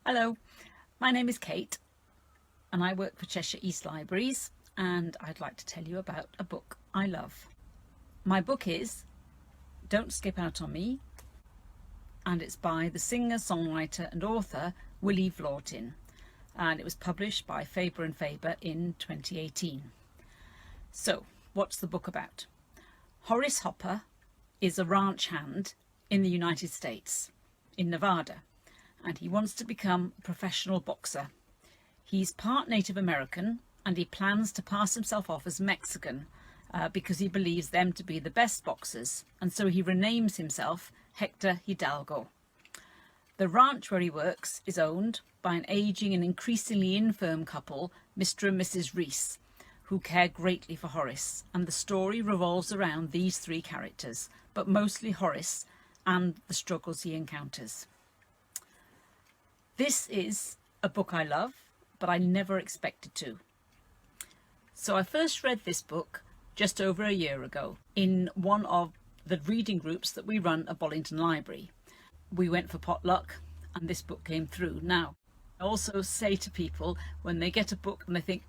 Hello, my name is Kate and I work for Cheshire East Libraries, and I'd like to tell you about a book I love. My book is Don't Skip Out on Me, and it's by the singer, songwriter and author Willy Vlautin, and it was published by Faber and Faber in 2018. So, what's the book about? Horace Hopper is a ranch hand in the United States, in Nevada, and he wants to become a professional boxer. He's part Native American and he plans to pass himself off as Mexican because he believes them to be the best boxers, and so he renames himself Hector Hidalgo. The ranch where he works is owned by an ageing and increasingly infirm couple, Mr. and Mrs. Reese, who care greatly for Horace, and the story revolves around these three characters, but mostly Horace and the struggles he encounters. This is a book I love, but I never expected to. So I first read this book just over a year ago in one of the reading groups that we run at Bollington Library. We went for potluck and this book came through. Now, I also say to people when they get a book and they think,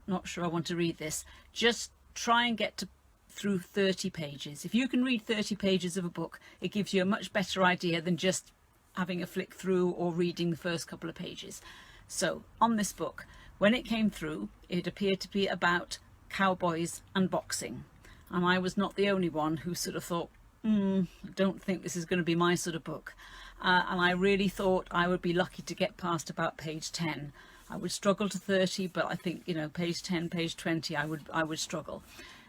not sure I want to read this, just try and get through 30 pages. If you can read 30 pages of a book, it gives you a much better idea than just having a flick through or reading the first couple of pages. So on this book, when it came through, it appeared to be about cowboys and boxing. And I was not the only one who sort of thought, I don't think this is going to be my sort of book. And I really thought I would be lucky to get past about page 10. I would struggle to 30, but I think, page 10, page 20, I would struggle.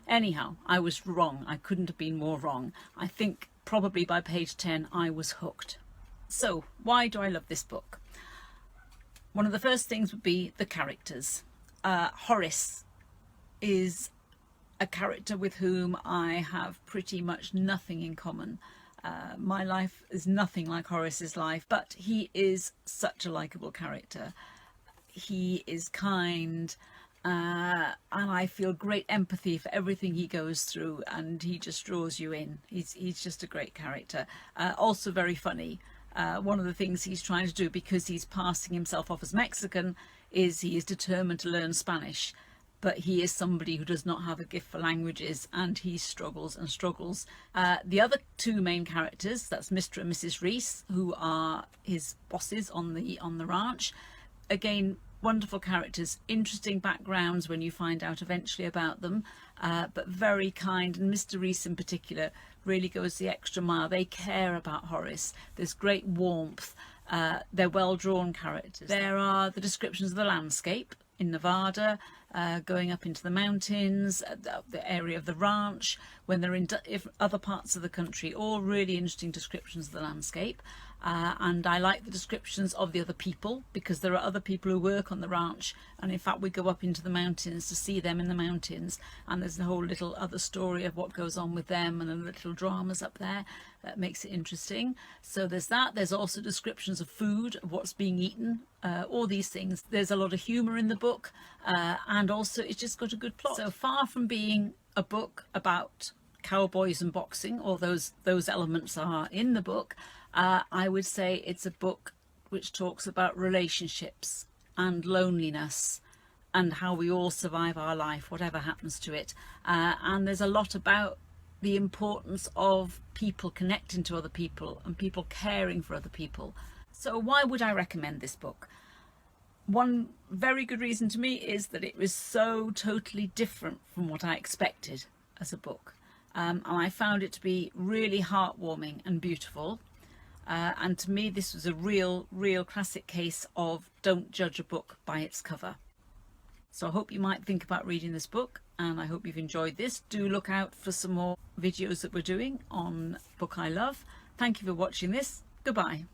Anyhow, I was wrong. I couldn't have been more wrong. I think probably by page 10, I was hooked. So why do I love this book? One of the first things would be the characters. Horace is a character with whom I have pretty much nothing in common. My life is nothing like Horace's life, but he is such a likeable character. He is kind, and I feel great empathy for everything he goes through, and he just draws you in. He's just a great character. Also very funny. One of the things he's trying to do, because he's passing himself off as Mexican, is he is determined to learn Spanish. But he is somebody who does not have a gift for languages, and he struggles and struggles. The other two main characters, that's Mr. and Mrs. Reese, who are his bosses on the ranch. Again, wonderful characters, interesting backgrounds when you find out eventually about them, but very kind. And Mr. Reese in particular really goes the extra mile. They care about Horace. There's great warmth. They're well-drawn characters. There are the descriptions of the landscape in Nevada, going up into the mountains, the area of the ranch, when they're in other parts of the country, all really interesting descriptions of the landscape. And I like the descriptions of the other people, because there are other people who work on the ranch, and in fact we go up into the mountains to see them in the mountains, and there's a whole little other story of what goes on with them and the little dramas up there that makes it interesting. So there's that. There's also descriptions of food, of what's being eaten, all these things. There's a lot of humour in the book, and also it's just got a good plot. So far from being a book about cowboys and boxing, all those elements are in the book, I would say it's a book which talks about relationships and loneliness and how we all survive our life, whatever happens to it. And there's a lot about the importance of people connecting to other people and people caring for other people. So why would I recommend this book? One very good reason to me is that it was so totally different from what I expected as a book. And I found it to be really heartwarming and beautiful. And to me, this was a real classic case of don't judge a book by its cover. So I hope you might think about reading this book, and I hope you've enjoyed this. Do look out for some more videos that we're doing on Book I Love. Thank you for watching this. Goodbye.